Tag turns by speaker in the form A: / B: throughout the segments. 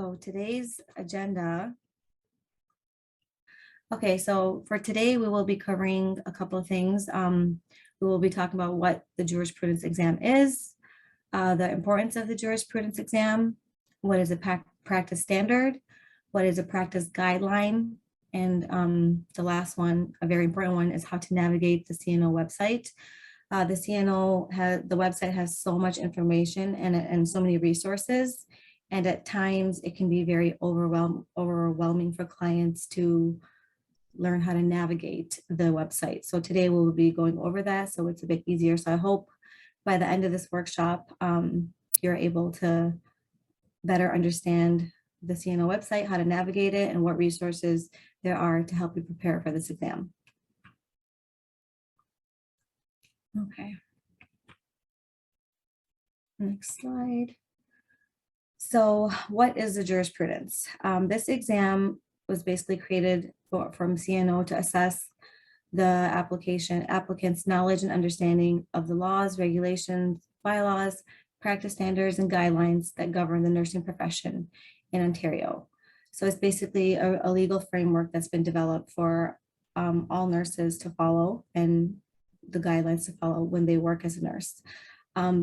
A: So today's agenda. Okay, so for today, we will be covering a couple of things. We will be talking about what the jurisprudence exam is, the importance of the jurisprudence exam, what is a practice standard, what is a practice guideline, and the last one, a very important one, is how to navigate the CNO website. The CNO the website has so much information and so many resources, and at times it can be very overwhelming for clients to learn how to navigate the website. So today we'll be going over that, so it's a bit easier. So I hope by the end of this workshop, you're able to better understand the CNO website, how to navigate it, and what resources there are to help you prepare for this exam. Okay. Next slide. So what is the jurisprudence? This exam was basically created from CNO to assess the applicant's knowledge and understanding of the laws, regulations, bylaws, practice standards, and guidelines that govern the nursing profession in Ontario. So it's basically a legal framework that's been developed for all nurses to follow and the guidelines to follow when they work as a nurse.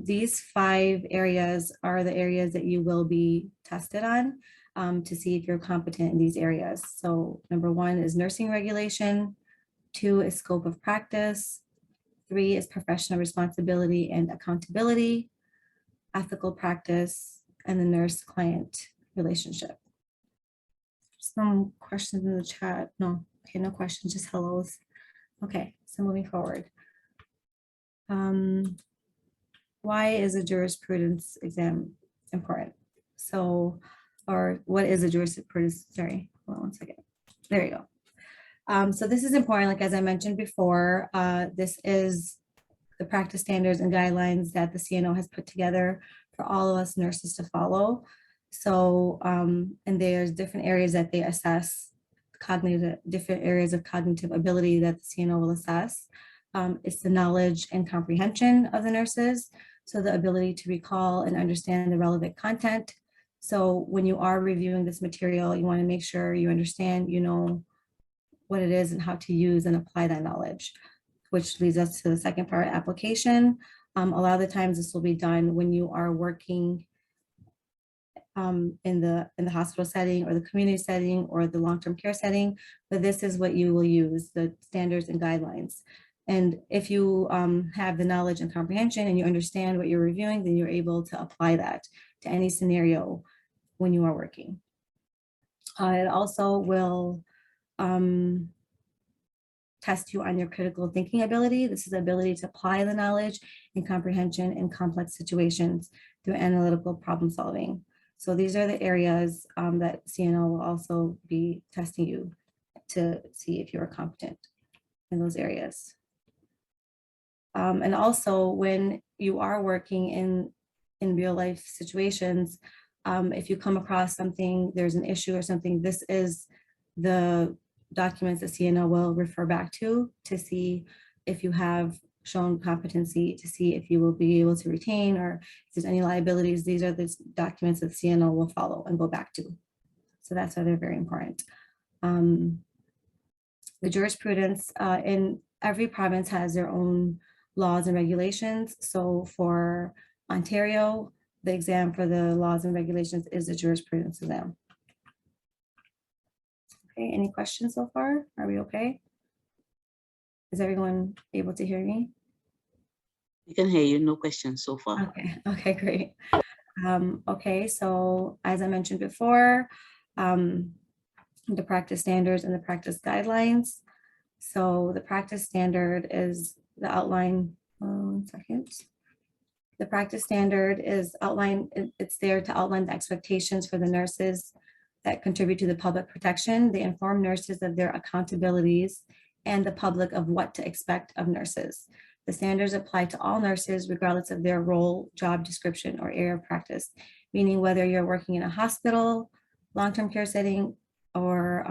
A: These 5 areas are the areas that you will be tested on to see if you're competent in these areas. So number 1 is nursing regulation, 2 is scope of practice, 3 is professional responsibility and accountability, ethical practice, and the nurse-client relationship. Some questions in the chat. No, okay, no questions, just hellos. Okay, so moving forward. Why is a jurisprudence exam important? So, or what is a jurisprudence? Sorry, hold on one second. There you go. So this is important, like as I mentioned before, this is the practice standards and guidelines that the CNO has put together for all of us nurses to follow. So, and there's different areas that they assess, different areas of cognitive ability that the CNO will assess. It's the knowledge and comprehension of the nurses. So the ability to recall and understand the relevant content. So when you are reviewing this material, you want to make sure you understand, you know, what it is and how to use and apply that knowledge, which leads us to the second part, application. A lot of the times this will be done when you are working in the hospital setting or the community setting or the long-term care setting, but this is what you will use, the standards and guidelines. And if you have the knowledge and comprehension and you understand what you're reviewing, then you're able to apply that to any scenario when you are working. It also will test you on your critical thinking ability. This is the ability to apply the knowledge and comprehension in complex situations through analytical problem solving. So these are the areas that CNO will also be testing you to see if you're competent in those areas. And also when you are working in real life situations, if you come across something, there's an issue or something, this is the documents that CNO will refer back to see if you have shown competency, to see if you will be able to retain or if there's any liabilities. These are the documents that CNO will follow and go back to. So that's why they're very important. The jurisprudence in every province has their own laws and regulations. So for Ontario, the exam for the laws and regulations is the jurisprudence exam. Okay, any questions so far? Are we okay? Is everyone able to hear me?
B: I can hear you, no questions so far.
A: Okay, great. Okay, so as I mentioned before, the practice standards and the practice guidelines. So the practice standard is the outline, one second. The practice standard is outlined, it's there to outline the expectations for the nurses that contribute to the public protection. They inform nurses of their accountabilities and the public of what to expect of nurses. The standards apply to all nurses regardless of their role, job description, or area of practice, meaning whether you're working in a hospital, long-term care setting, or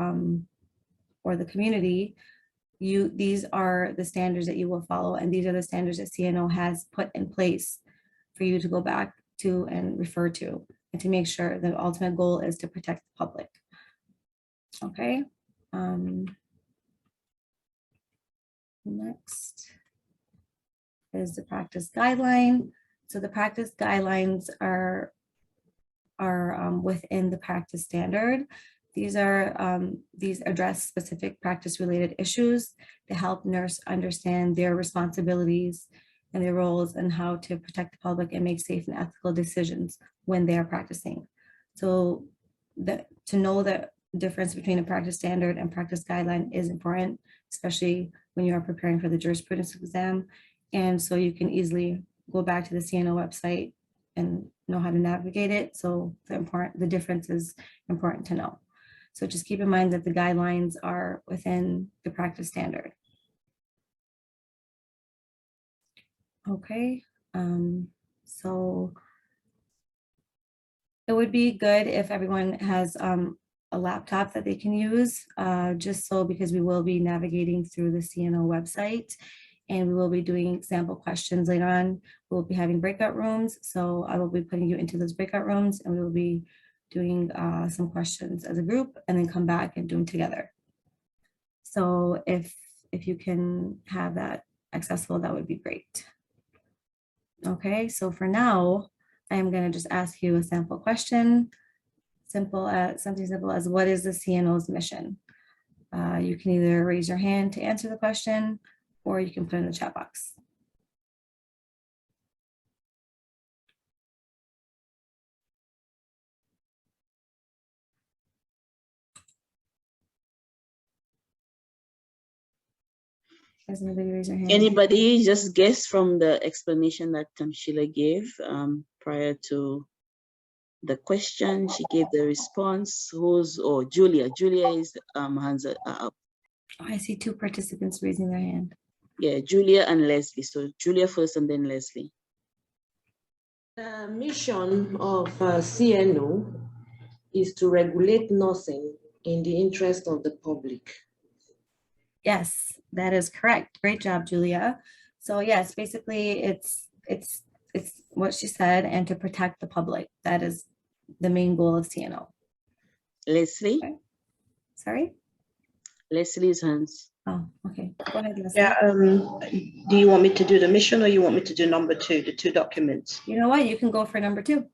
A: the community, these are the standards that you will follow, and these are the standards that CNO has put in place for you to go back to and refer to and to make sure the ultimate goal is to protect the public. Okay. Next is the practice guideline. So the practice guidelines are within the practice standard. These address specific practice related issues to help nurse understand their responsibilities and their roles and how to protect the public and make safe and ethical decisions when they are practicing. So to know the difference between a practice standard and practice guideline is important, especially when you are preparing for the jurisprudence exam. And so you can easily go back to the CNO website and know how to navigate it. So the difference is important to know. So just keep in mind that the guidelines are within the practice standard. Okay, so it would be good if everyone has a laptop that they can use, just so because we will be navigating through the CNO website and we will be doing sample questions later on. We'll be having breakout rooms. So I will be putting you into those breakout rooms and we will be doing some questions as a group and then come back and do them together. So if you can have that accessible, that would be great. Okay, so for now, I am going to just ask you a sample question, something simple as what is the CNO's mission? You can either raise your hand to answer the question, or you can put it in the chat box. Does anybody raise their hand?
B: Anybody just guess from the explanation that Sheila gave prior to the question? She gave the response. Julia? Julia is hands up.
A: Oh, I see two participants raising their hand.
B: Yeah, Julia and Leslie. So Julia first and then Leslie.
C: The mission of CNO is to regulate nursing in the interest of the public.
A: Yes, that is correct. Great job, Julia. So yes, basically it's what she said, and to protect the public. That is the main goal of CNO.
B: Leslie?
A: Okay. Sorry?
B: Leslie's hands.
A: Oh, okay. Go ahead, Leslie.
D: Yeah, do you want me to do the mission or you want me to do number 2, the 2 documents?
A: You know what? You can go for number 2.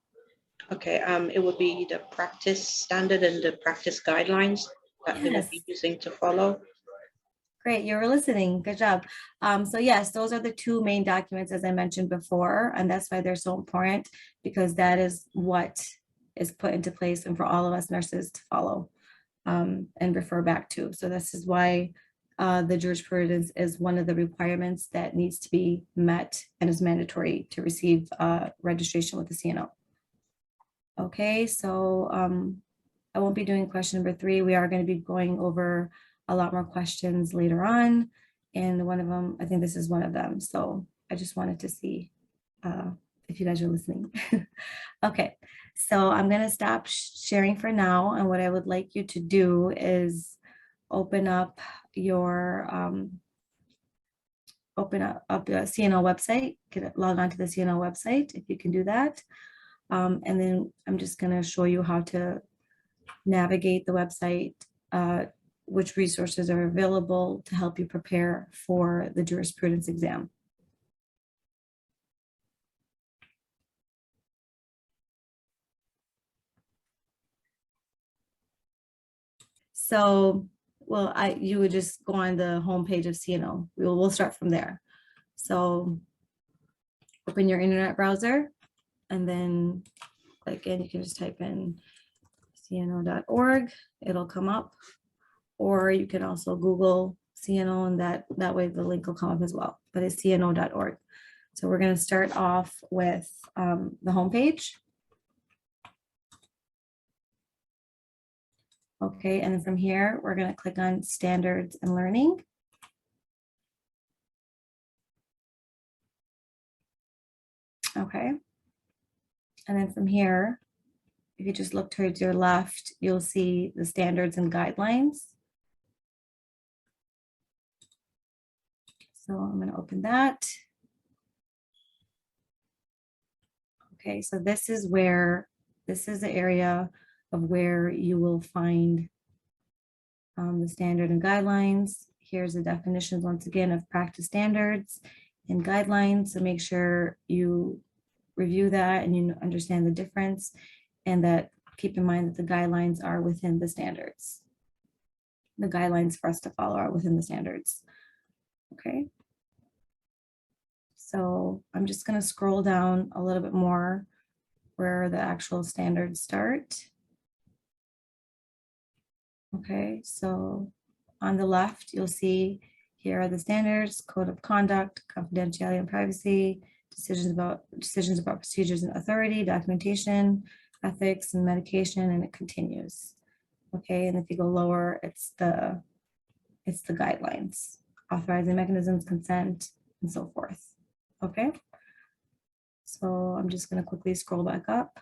D: Okay, it would be the practice standard and the practice guidelines that they will be using to follow.
A: Great, you were listening. Good job. So yes, those are the 2 main documents, as I mentioned before, and that's why they're so important, because that is what is put into place and for all of us nurses to follow and refer back to. So this is why the jurisprudence is one of the requirements that needs to be met and is mandatory to receive registration with the CNO. Okay, so I won't be doing question number 3. We are going to be going over a lot more questions later on, and one of them, I think this is one of them. So I just wanted to see if you guys are listening. Okay, so I'm going to stop sharing for now, and what I would like you to do is open up your the CNO website, log on to the CNO website if you can do that, and then I'm just going to show you how to navigate the website, which resources are available to help you prepare for the jurisprudence exam. So, well, you would just go on the homepage of CNO. We'll start from there. So open your internet browser and then click in. You can just type in cno.org. It'll come up. Or you can also Google CNO, and that way the link will come up as well, but it's cno.org. So we're going to start off with the homepage. Okay, and then from here, we're going to click on Standards and Learning. Okay, and then from here, if you just look towards your left, you'll see the standards and guidelines. So I'm going to open that. Okay, so this is where this is the area of where you will find the standard and guidelines. Here's the definitions once again of practice standards and guidelines. So make sure you review that and you understand the difference, and that keep in mind that the guidelines are within the standards. The guidelines for us to follow are within the standards. Okay. So I'm just going to scroll down a little bit more where the actual standards start. Okay, so on the left, you'll see here are the standards: code of conduct, confidentiality and privacy, decisions about procedures and authority, documentation, ethics and medication, and it continues. Okay, and if you go lower, it's the guidelines, authorizing mechanisms, consent, and so forth. Okay, so I'm just going to quickly scroll back up.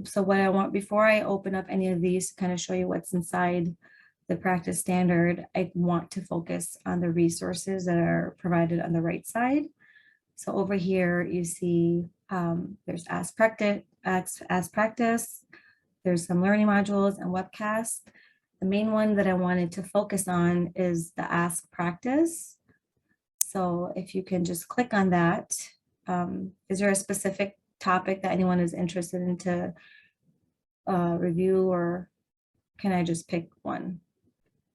A: So what I want, before I open up any of these to kind of show you what's inside the practice standard, I want to focus on the resources that are provided on the right side. So over here, you see there's Ask Practice, there's some learning modules and webcasts. The main one that I wanted to focus on is the Ask Practice. So if you can just click on that, is there a specific topic that anyone is interested in to review, or can I just pick one?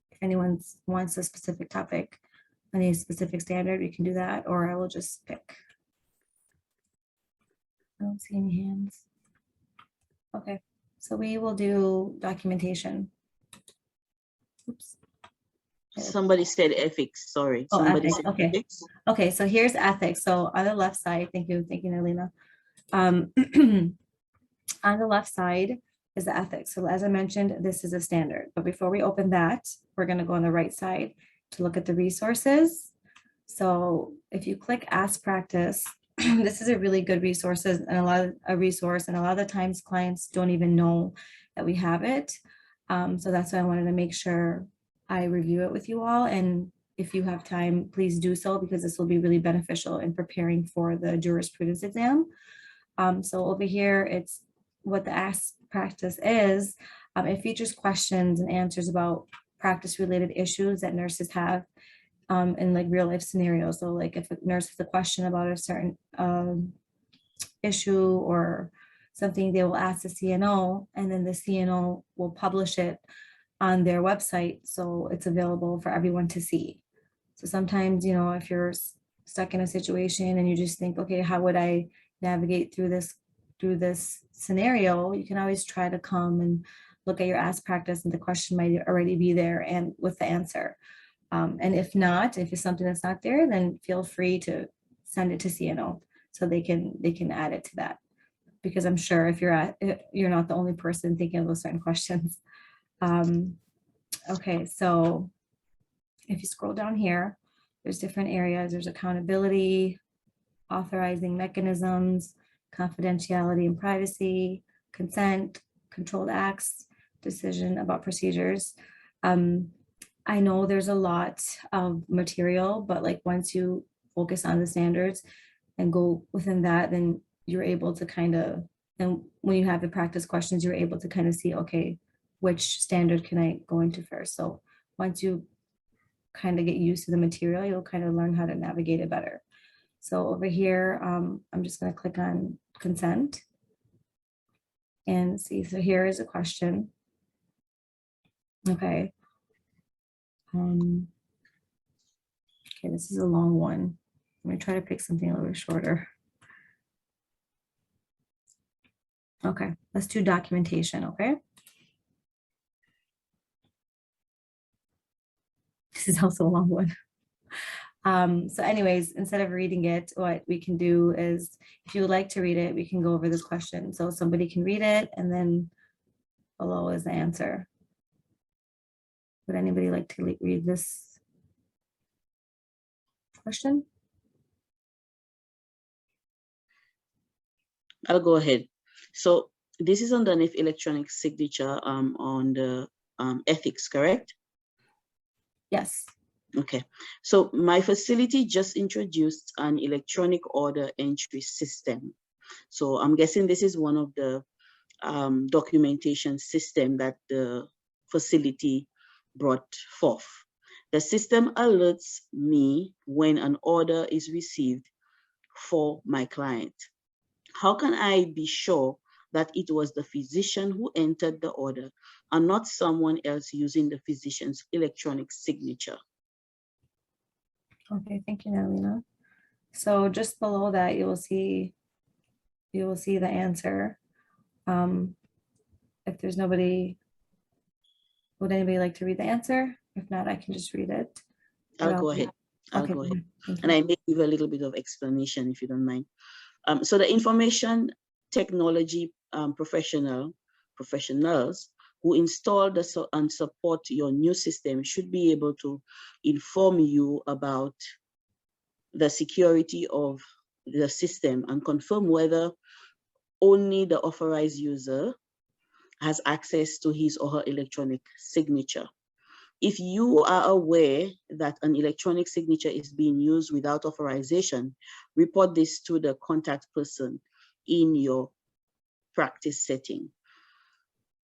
A: If anyone wants a specific topic, any specific standard, you can do that, or I will just pick. I don't see any hands. Okay, so we will do documentation. Oops.
B: Somebody said ethics, sorry.
A: Oh,
B: Somebody
A: ethics,
B: said
A: okay.
B: ethics.
A: Okay, so here's ethics. So on the left side, thank you, Alina. On the left side is the ethics. So as I mentioned, this is a standard. But before we open that, we're going to go on the right side to look at the resources. So if you click Ask Practice, this is a really good resource, and a lot of the times clients don't even know that we have it. So that's why I wanted to make sure I review it with you all. And if you have time, please do so, because this will be really beneficial in preparing for the jurisprudence exam. So over here, it's what the Ask Practice is. It features questions and answers about practice-related issues that nurses have in like real life scenarios. So like if a nurse has a question about a certain issue or something, they will ask the CNO, and then the CNO will publish it on their website, so it's available for everyone to see. So sometimes, you know, if you're stuck in a situation and you just think, okay, how would I navigate through this scenario, you can always try to come and look at your Ask Practice, and the question might already be there and with the answer. And if not, if it's something that's not there, then feel free to send it to CNO so they can add it to that, because I'm sure if you're not the only person thinking of those certain questions. Okay, so if you scroll down here, there's different areas. There's accountability, authorizing mechanisms, confidentiality and privacy, consent, controlled acts, decision about procedures. I know there's a lot of material, but like once you focus on the standards and go within that, then you're able to kind of, and when you have the practice questions, you're able to kind of see, okay, which standard can I go into first? So once you kind of get used to the material, you'll kind of learn how to navigate it better. So over here, I'm just going to click on consent and see. So here is a question. Okay. Okay, this is a long one. I'm going to try to pick something a little bit shorter. Okay, let's do documentation, okay? This is also a long one. So anyways, instead of reading it, what we can do is, if you would like to read it, we can go over this question. So somebody can read it, and then below is the answer. Would anybody like to read this question?
B: I'll go ahead. So this is underneath electronic signature on the ethics, correct?
A: Yes.
B: Okay, so my facility just introduced an electronic order entry system So I'm guessing this is one of the documentation system that the facility brought forth. The system alerts me when an order is received for my client. How can I be sure that it was the physician who entered the order and not someone else using the physician's electronic signature?
A: Okay, thank you, Nalina. So just below that, you will see the answer. If there's nobody, would anybody like to read the answer? If not, I can just read it.
B: I'll go ahead. I'll
A: Okay,
B: go ahead.
A: thank
B: And
A: you.
B: I may give a little bit of explanation if you don't mind. So the information technology professionals who install and support your new system should be able to inform you about the security of the system and confirm whether only the authorized user has access to his or her electronic signature. If you are aware that an electronic signature is being used without authorization, report this to the contact person in your practice setting.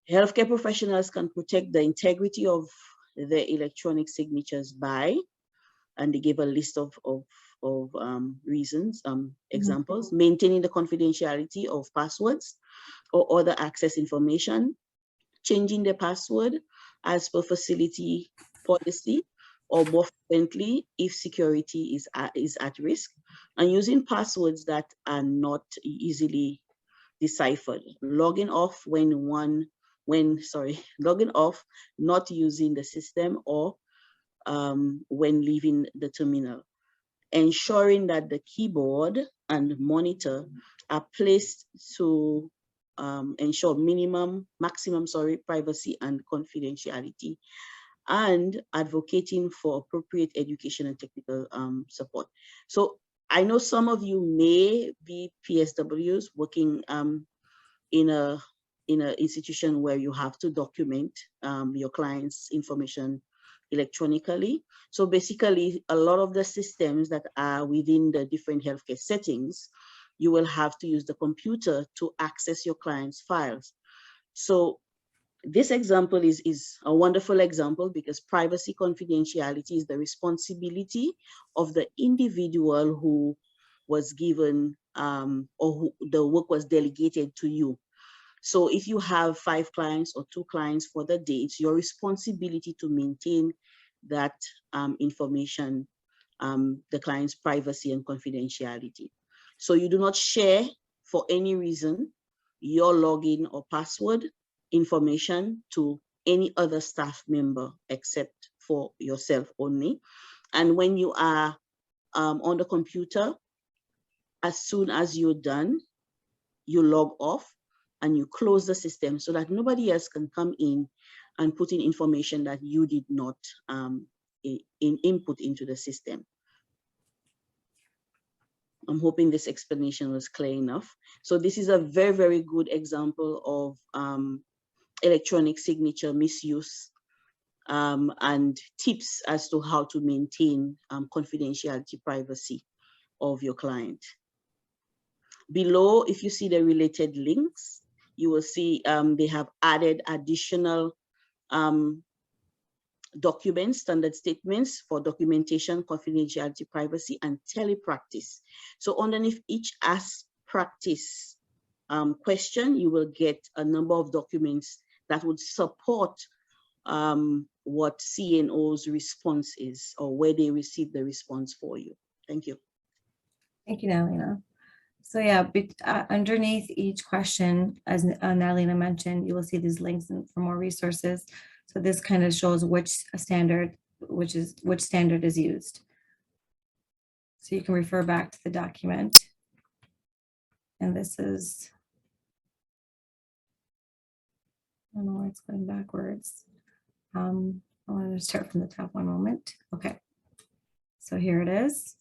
B: Healthcare professionals can protect the integrity of their electronic signatures by, and they give a list of reasons, examples, maintaining the confidentiality of passwords or other access information, changing the password as per facility policy, or more frequently, if security is at risk, and using passwords that are not easily deciphered, logging off logging off, not using the system, or when leaving the terminal, ensuring that the keyboard and monitor are placed to ensure maximum privacy and confidentiality, and advocating for appropriate education and technical support. So I know some of you may be PSWs working in an institution where you have to document your client's information electronically. So basically, a lot of the systems that are within the different healthcare settings, you will have to use the computer to access your client's files. So this example is a wonderful example because privacy confidentiality is the responsibility of the individual who was given or who the work was delegated to you. So if you have 5 clients or 2 clients for the day, it's your responsibility to maintain that information, the client's privacy and confidentiality. So you do not share for any reason your login or password information to any other staff member except for yourself only. And when you are on the computer, as soon as you're done, you log off and you close the system so that nobody else can come in and put in information that you did not input into the system. I'm hoping this explanation was clear enough. So this is a very, very good example of electronic signature misuse and tips as to how to maintain confidentiality, privacy of your client. Below, if you see the related links, you will see they have added additional documents, standard statements for documentation, confidentiality, privacy, and telepractice. So underneath each ask practice question, you will get a number of documents that would support what CNO's response is or where they receive the response for you. Thank you.
A: Thank you, Nalina. So yeah, underneath each question, as Nalina mentioned, you will see these links for more resources. So this kind of shows which standard is used. So you can refer back to the document. And this is, I don't know why it's going backwards. I want to start from the top one moment. Okay. So here it is.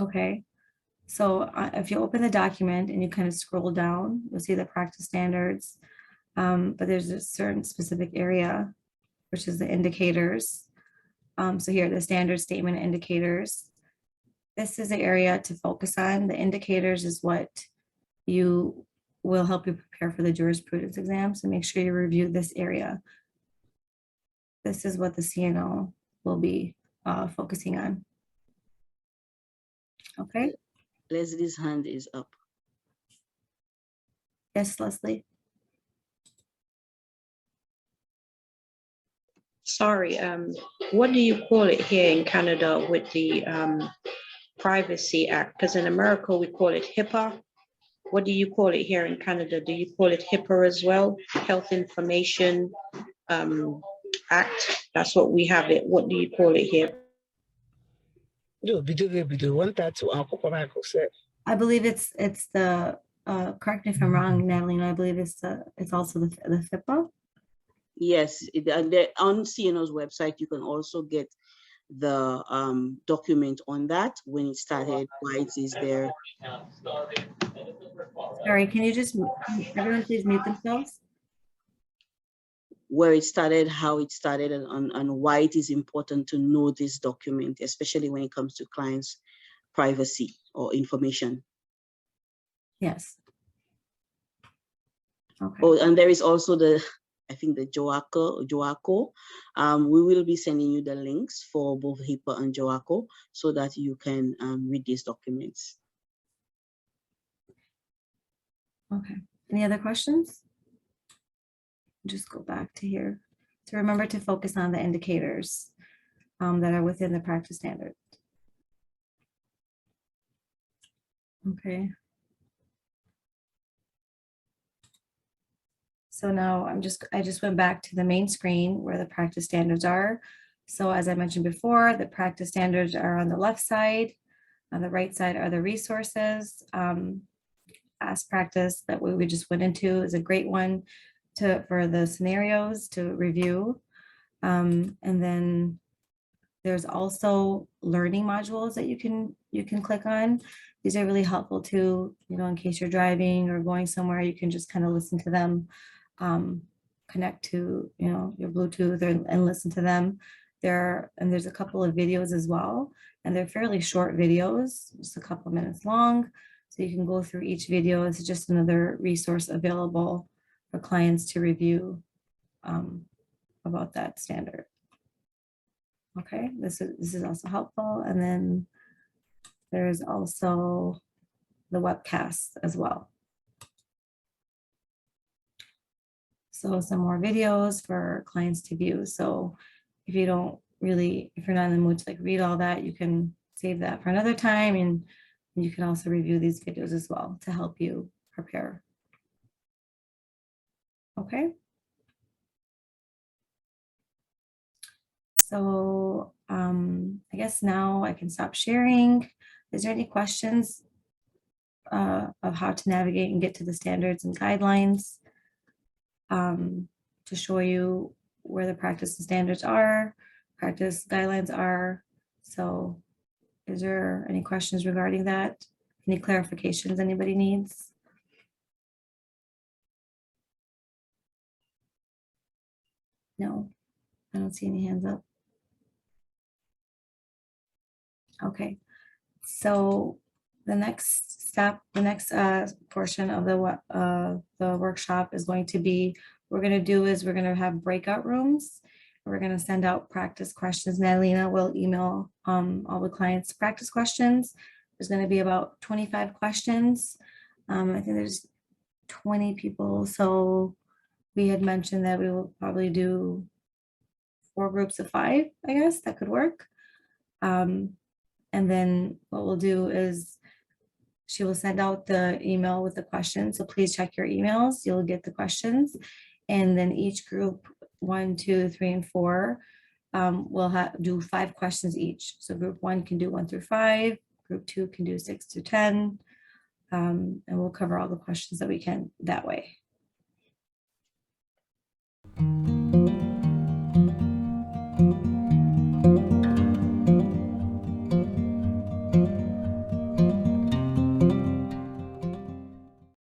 A: Okay. So if you open the document and you kind of scroll down, you'll see the practice standards, but there's a certain specific area, which is the indicators. So here, the standard statement indicators. this is the area to focus on. The indicators is what you will help you prepare for the jurisprudence exam. So make sure you review this area. This is what the CNO will be focusing on. Okay.
B: Leslie's hand is up.
A: Yes, Leslie.
D: Sorry, what do you call it here in Canada with the Privacy Act? Because in America, we call it HIPAA. What do you call it here in Canada? Do you call it HIPAA as well? Health Information Act. That's what we have it. What do you call it here?
A: I believe it's the correct me if I'm wrong, Natalie. I believe it's also the FIPA.
B: Yes, on CNO's website, you can also get the document on that, when it started, why it is there.
A: Sorry, can you just everyone please mute themselves?
B: Where it started, how it started, and why it is important to know this document, especially when it comes to clients' privacy or information.
A: Yes. Okay.
B: Oh, and there is also the, I think the JOACO. We will be sending you the links for both HIPAA and JOACO so that you can read these documents.
A: Okay. Any other questions? Just go back to here. So remember to focus on the indicators that are within the practice standard. Okay. So now I just went back to the main screen where the practice standards are. So as I mentioned before, the practice standards are on the left side. On the right side are the resources. Past practice that we just went into is a great one for the scenarios to review. And then there's also learning modules that you can click on. These are really helpful too, in case you're driving or going somewhere, you can just kind of listen to them, connect to, your Bluetooth and listen to them. There's a couple of videos as well, and they're fairly short videos, just a couple of minutes long. So you can go through each video. It's just another resource available for clients to review about that standard. Okay, this is also helpful. And then there's also the webcast as well. So some more videos for clients to view. So if you're not in the mood to read all that, you can save that for another time, and you can also review these videos as well to help you prepare. Okay. So I guess now I can stop sharing. Is there any questions of how to navigate and get to the standards and guidelines to show you where the practice and standards are, practice guidelines are? So is there any questions regarding that? Any clarifications anybody needs? No, I don't see any hands up. Okay, so the next step, the next portion of the workshop is going to be, we're going to have breakout rooms. We're going to send out practice questions. Natalina will email all the clients practice questions. There's going to be about 25 questions. I think there's 20 people. So we had mentioned that we will probably do 4 groups of 5, I guess that could work. And then what we'll do is she will send out the email with the questions. So please check your emails. You'll get the questions. And then each group, 1, 2, 3, and 4, will do 5 questions each. So group 1 can do 1 through 5. Group 2 can do 6 to 10. And we'll cover all the questions that we can that way.